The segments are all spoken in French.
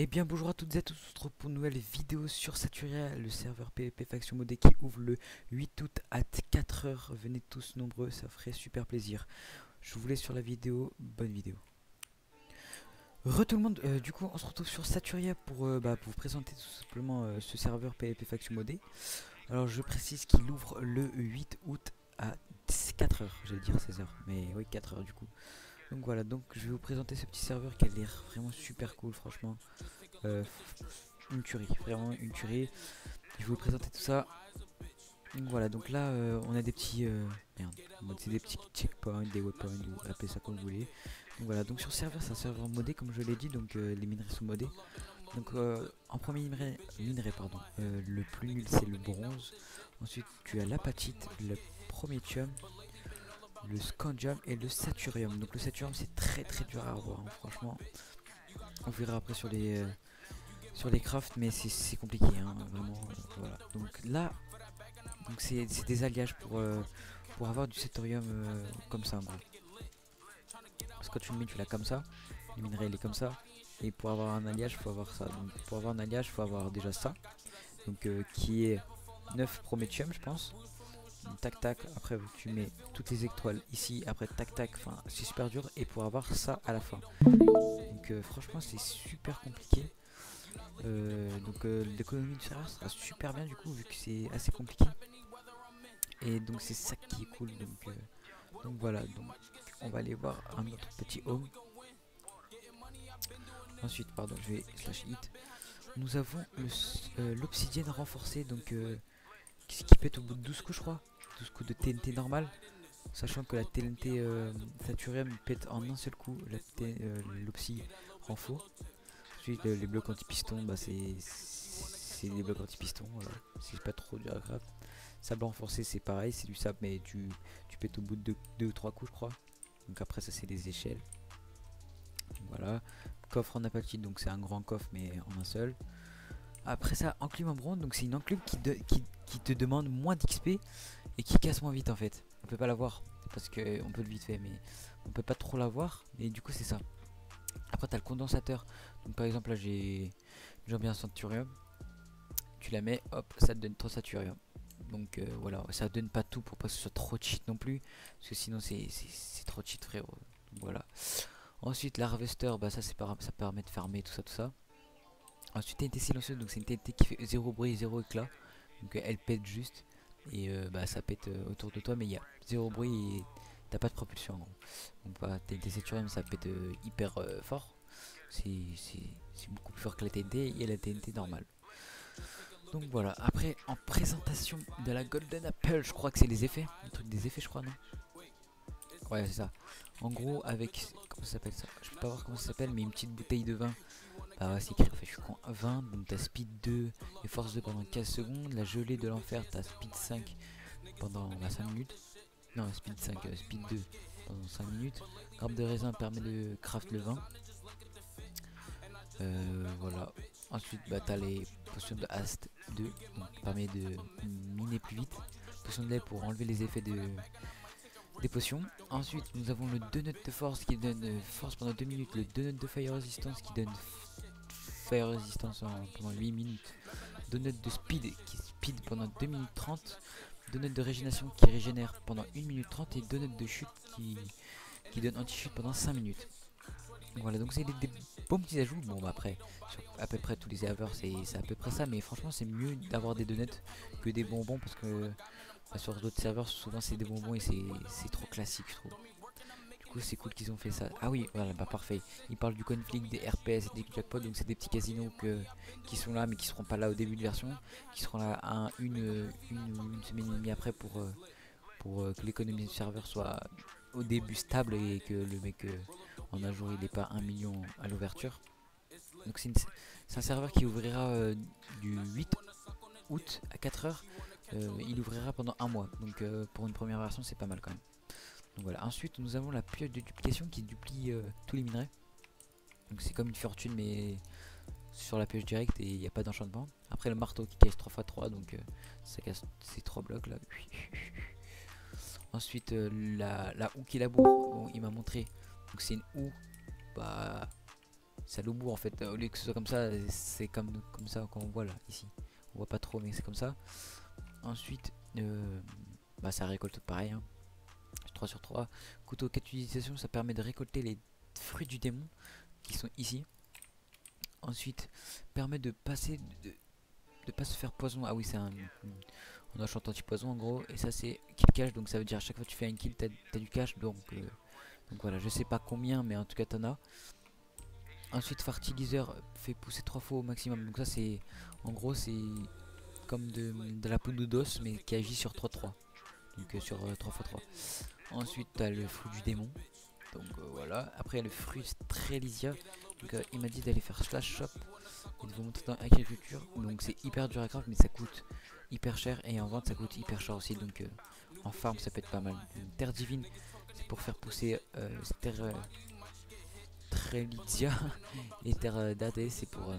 Eh bien bonjour à toutes et à tous, on se retrouve pour une nouvelle vidéo sur Saturia, le serveur PvP Faction Modé qui ouvre le 8 août à 4h. Venez tous nombreux, ça ferait super plaisir. Je vous laisse sur la vidéo, bonne vidéo. Tout le monde, du coup on se retrouve sur Saturia pour vous présenter tout simplement ce serveur PvP Faction Modé. Alors je précise qu'il ouvre le 8 août à 4h, j'allais dire 16h, mais oui 4h du coup. Donc voilà, donc je vais vous présenter ce petit serveur qui a l'air vraiment super cool franchement. Euh, une tuerie, vraiment une tuerie. Je vais vous présenter tout ça. Donc voilà, donc là on a des petits merde, c'est des petits checkpoints, des waypoints, ou appelez ça comme vous voulez. Donc voilà, donc sur serveur, c'est un serveur modé comme je l'ai dit, donc les minerais sont modés. Donc en premier minerai pardon, le plus nul c'est le bronze. Ensuite tu as l'apatite, le prométhium, le scandium et le saturium. Donc le saturium c'est très dur à avoir, hein, franchement. On verra après sur les crafts, mais c'est compliqué, hein, vraiment. Voilà. Donc là, donc c'est des alliages pour avoir du cétorium comme ça en gros. Parce que quand tu le mets, tu l'as comme ça. Le minerai il est comme ça. Et pour avoir un alliage, faut avoir ça. Donc pour avoir un alliage, faut avoir déjà ça. Donc qui est 9 prométhium, je pense. Donc, tac tac. Après tu mets toutes les étoiles ici. Après tac tac. Enfin, c'est super dur. Et pour avoir ça à la fin. Donc franchement, c'est super compliqué. L'économie du serveur sera super bien du coup vu que c'est assez compliqué, et donc c'est ça qui est cool. Donc voilà, donc on va aller voir un autre petit home. Ensuite pardon, je vais slash hit. Nous avons l'obsidienne renforcée, donc qui pète au bout de 12 coups, je crois, 12 coups de TNT normal, sachant que la TNT Saturium pète en un seul coup l'obsi renfort. Ensuite les blocs anti-piston, bah c'est des blocs anti-piston, voilà. C'est pas trop dur à grave. Sable renforcé c'est pareil, c'est du sable mais tu pètes au bout de 2 ou 3 coups je crois. Donc après ça c'est des échelles. Donc voilà. Coffre en apatite, donc c'est un grand coffre mais en un seul. Après ça, enclume en bronze, donc c'est une enclume qui te demande moins d'XP et qui casse moins vite en fait. On peut pas l'avoir parce qu'on peut le vite fait, mais on peut pas trop l'avoir, et du coup c'est ça. Après t'as le condensateur, donc par exemple là j'ai bien Centurium, tu la mets, hop, ça te donne 3 Saturium. Donc voilà, ça donne pas tout pour pas que ce soit trop cheat non plus, parce que sinon c'est trop cheat frérot. Donc voilà. Ensuite l'harvester, bah ça permet de farmer tout ça. Ensuite TNT silencieuse, donc c'est une TNT qui fait 0 bruit, 0 éclat. Donc elle pète juste, et bah ça pète autour de toi, mais il y a 0 bruit et t'as pas de propulsion en gros. Donc bah, TNT Saturium ça pète hyper fort. C'est beaucoup plus fort que la TNT et la TNT normale. Donc voilà, après en présentation de la Golden Apple, je crois que c'est les effets, le truc des effets je crois, non? Ouais c'est ça. En gros avec, comment ça s'appelle ça? Je peux pas voir comment ça s'appelle, mais une petite bouteille de vin. Bah ouais, c'est écrit, en fait je suis con, 20, donc t'as speed 2 et force 2 pendant 15 secondes. La gelée de l'enfer, t'as speed 5 pendant 5 minutes. Non, speed 5, speed 2 pendant 5 minutes. Grappe de raisin permet de craft le vin. Voilà. Ensuite, bah, t'as les potions de Hast 2, donc qui permet de miner plus vite. Potion de lait pour enlever les effets des potions. Ensuite, nous avons le donut de force qui donne force pendant 2 minutes. Le donut de fire resistance qui donne fire resistance pendant 8 minutes. Donut de speed qui speed pendant 2 minutes 30. Donut de régénération qui régénère pendant 1 minute 30. Et donut de chute qui donne anti-chute pendant 5 minutes. Voilà, donc c'est des bons petits ajouts. Bon, bah après, sur à peu près tous les serveurs, c'est à peu près ça. Mais franchement, c'est mieux d'avoir des donuts que des bonbons, parce que bah, sur d'autres serveurs, souvent c'est des bonbons et c'est trop classique, je trouve. Du coup, c'est cool qu'ils ont fait ça. Ah oui, voilà, bah parfait. Ils parlent du conflict, des RPS et des jackpots. Donc, c'est des petits casinos qui sont là, mais qui seront pas là au début de version. Qui seront là une semaine et demie après pour que l'économie du serveur soit au début stable et que le mec en un jour il n'est pas 1 million à l'ouverture. Donc c'est un serveur qui ouvrira du 8 août à 4h. Il ouvrira pendant un mois, donc pour une première version c'est pas mal quand même. Donc voilà. Ensuite nous avons la pioche de duplication qui duplie tous les minerais. Donc c'est comme une fortune mais sur la pioche directe, et il n'y a pas d'enchantement. Après le marteau qui casse 3x3, donc ça casse ces 3 blocs là. Ensuite la houe qui laboure, bon, il m'a montré. Donc c'est une houe, bah l'oubou en fait. Au lieu que ce soit comme ça, c'est comme ça qu'on voit là, ici. On voit pas trop, mais c'est comme ça. Ensuite, bah, ça récolte pareil. Hein. 3 sur 3. Couteau 4 utilisations, ça permet de récolter les fruits du démon qui sont ici. Ensuite, permet de passer de pas se faire poison. Ah oui, c'est un enchant anti-poison en gros. Et ça, c'est kill cash. Donc, ça veut dire à chaque fois que tu fais un kill, t'as du cash. Donc voilà, je sais pas combien, mais en tout cas, t'en as. Ensuite, fertiliseur fait pousser 3 fois au maximum. Donc, ça, c'est en gros, c'est comme de la poudre d'os, mais qui agit sur 3-3. Donc, sur 3 x 3. Ensuite, t'as le fruit du démon. Donc voilà. Après, il y a le fruit Strelizia. Donc, il m'a dit d'aller faire slash shop et de vous montrer dans agriculture. Donc, c'est hyper dur à craft, mais ça coûte hyper cher. Et en vente, ça coûte hyper cher aussi. Donc, en farm, ça peut être pas mal. Une terre divine, c'est pour faire pousser terre Strelizia. Et terre d'Hadès, c'est pour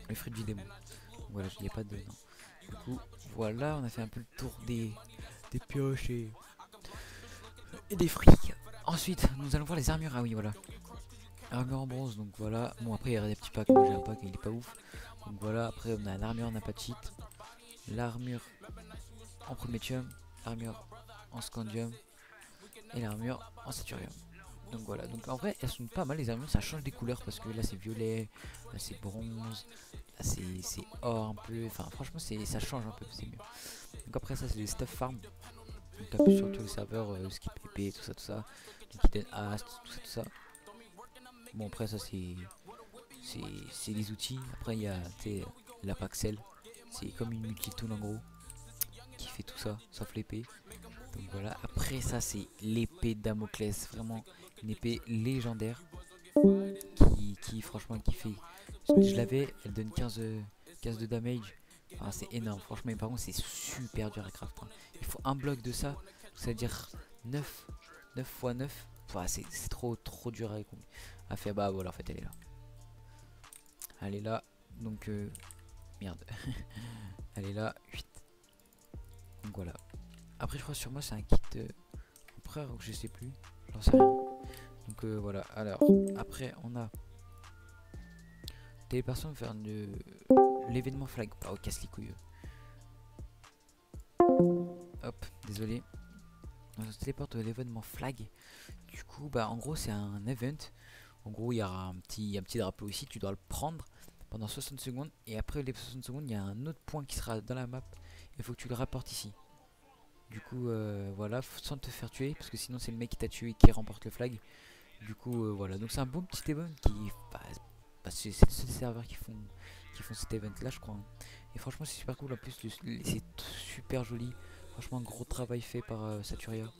le fruit du démon. Donc, voilà, il n'y a pas de. Non. Du coup, voilà, on a fait un peu le tour des pioches et des fruits. Ensuite, nous allons voir les armures. Ah oui, voilà. Armure en bronze, donc voilà. Bon, après, il y a des petits packs. Moi, j'ai un pack, il est pas ouf. Donc voilà, après, on a l'armure, on n'a pas de cheat. L'armure en prométhium. L'armure en scandium. Et l'armure en saturium. Donc voilà, donc en vrai, elles sont pas mal les armures. Ça change des couleurs parce que là, c'est violet. Là, c'est bronze. Là, c'est or un peu. Enfin, franchement, ça change un peu. C'est mieux. Donc après, ça, c'est des stuff farm. Donc un peu sur tous les serveurs, skip pp, tout ça, liquid ast, tout ça. Bon après ça c'est des outils. Après il y a la Paxel, c'est comme une multitool en gros qui fait tout ça, sauf l'épée. Donc voilà. Après ça c'est l'épée Damoclès, vraiment une épée légendaire qui franchement qui fait. Je l'avais, elle donne 15 de damage. Enfin, c'est énorme, franchement, mais par contre c'est super dur à craft. Hein. Il faut un bloc de ça, c'est à dire 9 x 9. Enfin, c'est trop dur à faire. Bah voilà, en fait elle est là. Elle est là, donc merde. Elle est là, 8. Donc voilà. Après je crois sur moi c'est un kit empereur ou je sais plus, j'en sais rien. Donc voilà, alors après on a téléportation vers l'événement flag. Oh casse les couilles. Hop, désolé. On se téléporte à l'événement flag. Du coup bah en gros c'est un event. En gros il y aura un petit drapeau ici, tu dois le prendre pendant 60 secondes. Et après les 60 secondes il y a un autre point qui sera dans la map. Il faut que tu le rapportes ici. Du coup voilà, sans te faire tuer, parce que sinon c'est le mec qui t'a tué qui remporte le flag. Du coup voilà, donc c'est un bon petit event qui c'est les seuls serveurs qui font cet event là je crois. Hein. Et franchement c'est super cool, en plus c'est super joli. Franchement gros travail fait par Saturia.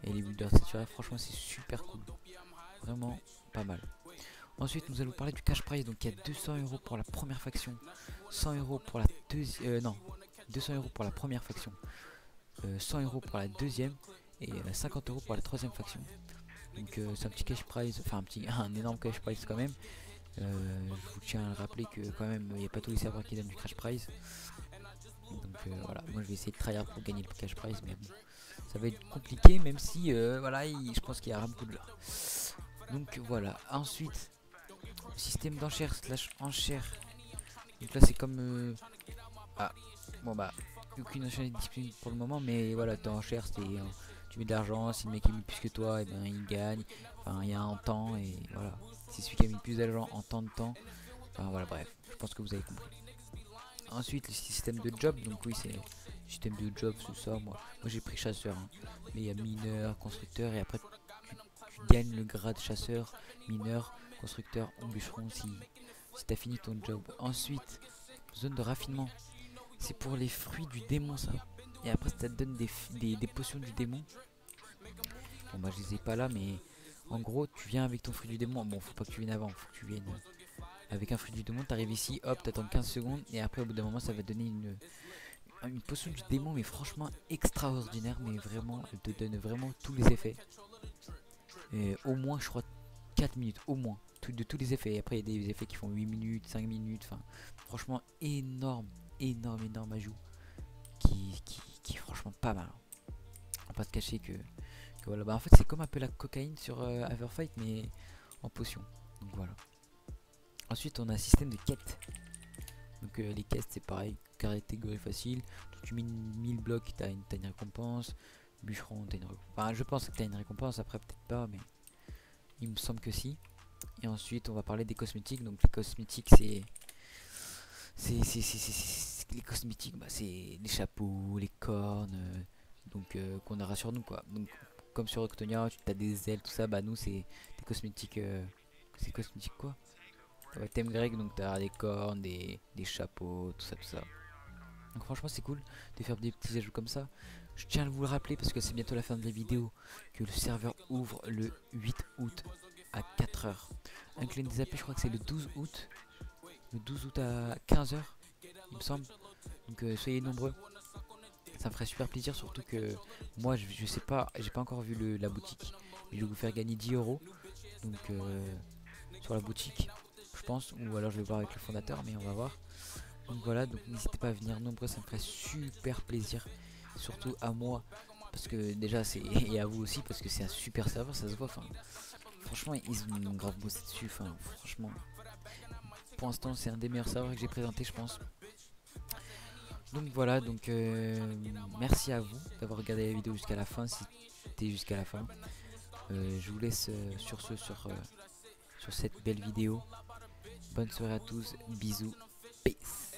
Et les builders de Saturia, franchement c'est super cool. Vraiment pas mal. Ensuite nous allons parler du cash prize, donc il y a 200 € pour la première faction, 100 € pour la deuxième, non 200 € pour la première faction, 100 € pour la deuxième et 50 € pour la troisième faction. Donc c'est un petit cash prize, enfin un énorme cash prize quand même. Je vous tiens à le rappeler que quand même il n'y a pas tous les serveurs qui donnent du cash prize. Donc voilà, moi je vais essayer de tryhard pour gagner le cash prize, mais bon, ça va être compliqué même si voilà, je pense qu'il y aura beaucoup de là. Donc voilà, ensuite système d'enchères slash enchères. Donc là c'est comme ah bon bah aucune enchère est disponible pour le moment, mais voilà, t'es enchères, c'est tu mets de l'argent, si le mec a mis plus que toi, et ben il gagne. Enfin il y a un temps et voilà. C'est celui qui a mis plus d'argent en temps de temps. Enfin voilà, bref, je pense que vous avez compris. Ensuite le système de job, donc oui c'est système de job, c'est ça. Moi j'ai pris chasseur, hein. Mais il y a mineur, constructeur et après tu gagnes le grade chasseur, mineur, constructeur ou bûcheron si t'as fini ton job. Ensuite zone de raffinement, c'est pour les fruits du démon ça. Et après ça te donne des potions du démon. Bon bah je les ai pas là, mais en gros tu viens avec ton fruit du démon. Bon faut pas que tu viennes avant, faut que tu viennes avec un fruit du démon. T'arrives ici, hop, t'attends 15 secondes. Et après au bout d'un moment ça va te donner une potion du démon, mais franchement extraordinaire. Mais vraiment elle te donne vraiment tous les effets. Et au moins je crois 4 minutes, au moins de tous les effets. Et après il y a des effets qui font 8 minutes, 5 minutes. Enfin franchement énorme ajout qui est franchement pas mal. On va pas se cacher que voilà, bah en fait c'est comme un peu la cocaïne sur Everfight mais en potion. Donc voilà. Ensuite on a un système de quêtes. Donc les quêtes c'est pareil, catégorie facile. Tu mets 1000 blocs, t'as une récompense. Bûcheron, t'as une récompense. Enfin, je pense que t'as une récompense, après peut-être pas, mais il me semble que si. Et ensuite on va parler des cosmétiques. Donc les cosmétiques les cosmétiques, bah, c'est les chapeaux, les cornes, donc qu'on aura sur nous quoi. Donc comme sur Octonia, tu as des ailes, tout ça, bah nous c'est des cosmétiques, c'est cosmétiques quoi. Ouais, thème grec, donc t'as des cornes, des chapeaux, tout ça, tout ça. Donc franchement c'est cool de faire des petits ajouts comme ça. Je tiens à vous le rappeler parce que c'est bientôt la fin de la vidéo que le serveur ouvre le 8 août à 4h. Un clé des AP, je crois que c'est le 12 août. Le 12 août à 15h, il me semble. Donc soyez nombreux. Ça me ferait super plaisir, surtout que moi je sais pas, j'ai pas encore vu la boutique. Mais je vais vous faire gagner 10 euros. Donc sur la boutique, je pense. Ou alors je vais voir avec le fondateur, mais on va voir. Donc voilà, donc n'hésitez pas à venir nombreux, ça me ferait super plaisir. Surtout à moi, parce que déjà c'est. Et à vous aussi, parce que c'est un super serveur, ça se voit. Enfin, franchement, ils ont grave bossé dessus. Enfin, franchement, pour l'instant, c'est un des meilleurs serveurs que j'ai présenté, je pense. Donc voilà, donc merci à vous d'avoir regardé la vidéo jusqu'à la fin, si c'était jusqu'à la fin. Je vous laisse sur sur cette belle vidéo. Bonne soirée à tous, bisous, peace.